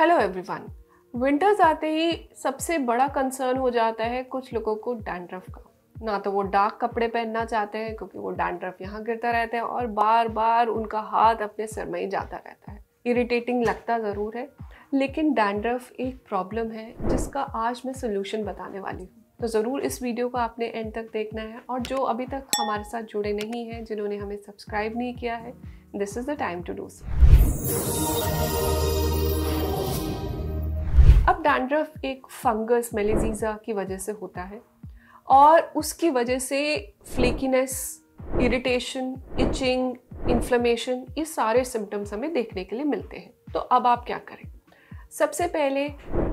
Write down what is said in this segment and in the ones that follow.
Hello everyone. Winters आते ही सबसे बड़ा कंसर्न हो जाता है कुछ लोगों को डैंड्रफ का। ना तो वो डार्क कपड़े पहनना चाहते हैं क्योंकि वो डैंड्रफ यहाँ गिरता रहता है और बार बार उनका हाथ अपने सिर में ही जाता रहता है। इरिटेटिंग लगता ज़रूर है, लेकिन डैंड्रफ एक प्रॉब्लम है जिसका आज मैं सोल्यूशन बताने वाली हूँ। तो ज़रूर इस वीडियो को आपने एंड तक देखना है, और जो अभी तक हमारे साथ जुड़े नहीं हैं, जिन्होंने हमें सब्सक्राइब नहीं किया है, this is the time to do so. अब डैंड्रफ एक फंगस मेलेजीजा की वजह से होता है और उसकी वजह से फ्लेकीनेस, इरिटेशन, इचिंग, इन्फ्लेमेशन, ये सारे सिम्टम्स हमें देखने के लिए मिलते हैं। तो अब आप क्या करें? सबसे पहले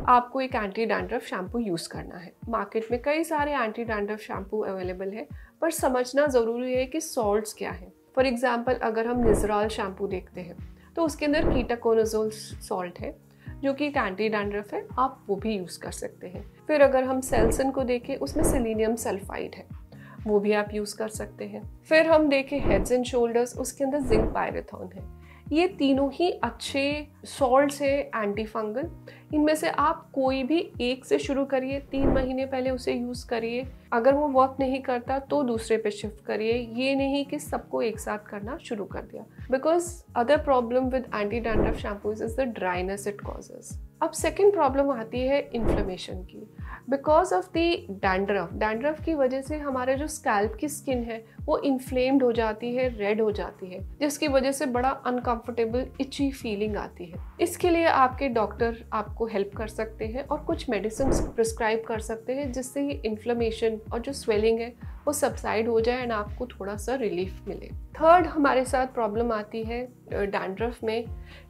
आपको एक एंटी डैंड्रफ शैम्पू यूज़ करना है। मार्केट में कई सारे एंटी डैंड्रफ शैम्पू अवेलेबल है, पर समझना ज़रूरी है कि सॉल्ट्स क्या है। फॉर एग्जाम्पल, अगर हम निजराल शैम्पू देखते हैं तो उसके अंदर कीटाकोनाजोल सॉल्ट है जो कि एक एंटी डैंड्रफ है, आप वो भी यूज़ कर सकते हैं। फिर अगर हम सेल्सन को देखें, उसमें सेलेनियम सल्फाइड है, वो भी आप यूज़ कर सकते हैं। फिर हम देखें हेड्स एंड शोल्डर्स, उसके अंदर जिंक पायरेथॉन है। ये तीनों ही अच्छे सॉल्ट्स है एंटी फंगल। इनमें से आप कोई भी एक से शुरू करिए, 3 महीने पहले उसे यूज़ करिए। अगर वो वर्क नहीं करता तो दूसरे पे शिफ्ट करिए। ये नहीं कि सबको एक साथ करना शुरू कर दिया, because other problem with anti dandruff shampoos is the dryness it causes. अब सेकेंड प्रॉब्लम आती है इन्फ्लेमेशन की। बिकॉज ऑफ द डैंड्रफ की वजह से हमारे जो स्कैल्प की स्किन है वो इन्फ्लेम्ड हो जाती है, रेड हो जाती है, जिसकी वजह से बड़ा अनकंफर्टेबल इची फीलिंग आती है। इसके लिए आपके डॉक्टर आपको हेल्प कर सकते हैं और कुछ मेडिसिन प्रिस्क्राइब कर सकते हैं जिससे ये इन्फ्लेमेशन और जो स्वेलिंग है वो सबसाइड हो जाए एंड आपको थोड़ा सा रिलीफ मिले। थर्ड हमारे साथ प्रॉब्लम आती है डैंड्रफ में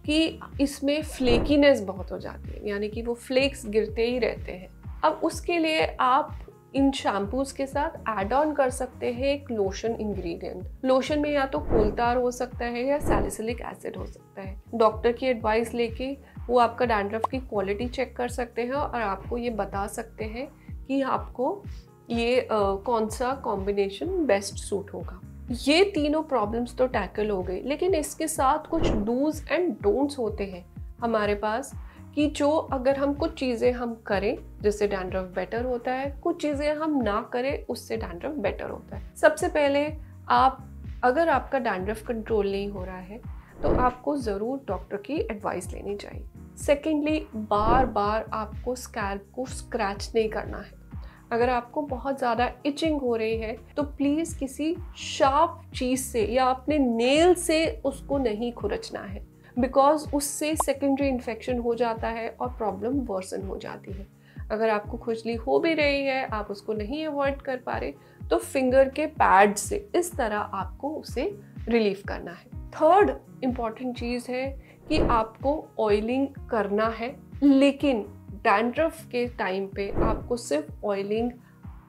कि इसमें फ्लेकीनेस बहुत हो जाती है, यानी कि वो फ्लेक्स गिरते ही रहते हैं। अब उसके लिए आप इन शैम्पूज के साथ ऐड ऑन कर सकते हैं एक लोशन इंग्रेडिएंट। लोशन में या तो कोलतार हो सकता है या सैलिसिलिक एसिड हो सकता है। डॉक्टर की एडवाइस लेके वो आपका डैंड्रफ की क्वालिटी चेक कर सकते हैं और आपको ये बता सकते हैं कि आपको ये कौन सा कॉम्बिनेशन बेस्ट सूट होगा। ये तीनों प्रॉब्लम्स तो टैकल हो गई, लेकिन इसके साथ कुछ डूज एंड डोंट्स होते हैं हमारे पास कि जो अगर हम कुछ चीज़ें हम करें जिससे डैंड्रफ बेटर होता है, कुछ चीज़ें हम ना करें उससे डैंड्रफ बेटर होता है। सबसे पहले अगर आपका डैंड्रफ कंट्रोल नहीं हो रहा है तो आपको ज़रूर डॉक्टर की एडवाइस लेनी चाहिए। सेकेंडली, बार बार आपको स्कैल्प को स्क्रैच नहीं करना है। अगर आपको बहुत ज़्यादा इचिंग हो रही है तो प्लीज़ किसी शार्प चीज़ से या अपने नेल से उसको नहीं खुरचना है, बिकॉज उससे सेकेंडरी इन्फेक्शन हो जाता है और प्रॉब्लम वर्सन हो जाती है। अगर आपको खुजली हो भी रही है, आप उसको नहीं अवॉइड कर पा रहे, तो फिंगर के पैड से इस तरह आपको उसे रिलीफ करना है। थर्ड इम्पॉर्टेंट चीज़ है कि आपको ऑयलिंग करना है, लेकिन डैंड्रफ के टाइम पे आपको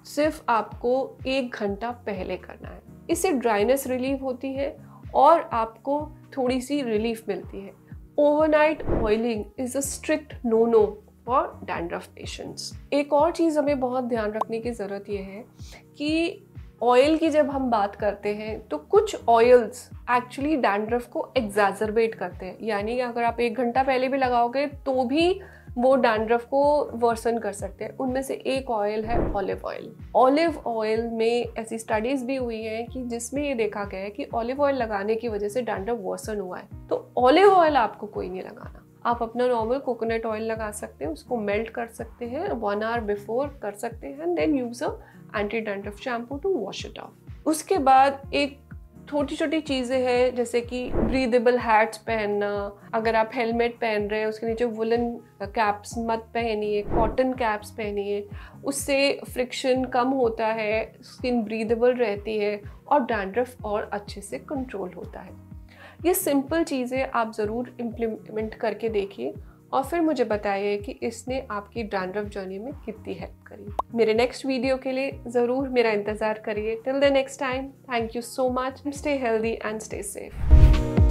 सिर्फ आपको 1 घंटा पहले करना है। इससे ड्राइनेस रिलीव होती है और आपको थोड़ी सी रिलीफ मिलती है। Overnight oiling is a strict no for dandruff patients. एक और चीज़ हमें बहुत ध्यान रखने की ज़रूरत यह है कि ऑयल की जब हम बात करते हैं तो कुछ ऑयल्स एक्चुअली डैंड्रफ को एग्जैजरबेट करते हैं, यानी अगर आप 1 घंटा पहले भी लगाओगे तो भी वो डैंड्रफ को वर्सन कर सकते हैं। उनमें से एक ऑयल है ऑलिव ऑयल। ऑलिव ऑयल में ऐसी स्टडीज़ भी हुई हैं कि जिसमें ये देखा गया है कि ऑलिव ऑयल लगाने की वजह से डैंड्रफ वर्सन हुआ है। तो ऑलिव ऑयल आपको कोई नहीं लगाना, आप अपना नॉर्मल कोकोनट ऑयल लगा सकते हैं, उसको मेल्ट कर सकते हैं, 1 आवर बिफोर कर सकते हैं, and then use a anti dandruff shampoo to wash it off. उसके बाद एक छोटी छोटी चीज़ें हैं जैसे कि ब्रीदेबल हैट्स पहनना। अगर आप हेलमेट पहन रहे हैं उसके नीचे वुलन कैप्स मत पहनिए, कॉटन कैप्स पहनिए, उससे फ्रिक्शन कम होता है, स्किन ब्रीदेबल रहती है और डैंड्रफ और अच्छे से कंट्रोल होता है। ये सिंपल चीज़ें आप ज़रूर इम्प्लीमेंट करके देखिए और फिर मुझे बताइए कि इसने आपकी डैंड्रफ जर्नी में कितनी हेल्प करी। मेरे नेक्स्ट वीडियो के लिए ज़रूर मेरा इंतज़ार करिए। Till the next time, thank you so much. Stay healthy and stay safe.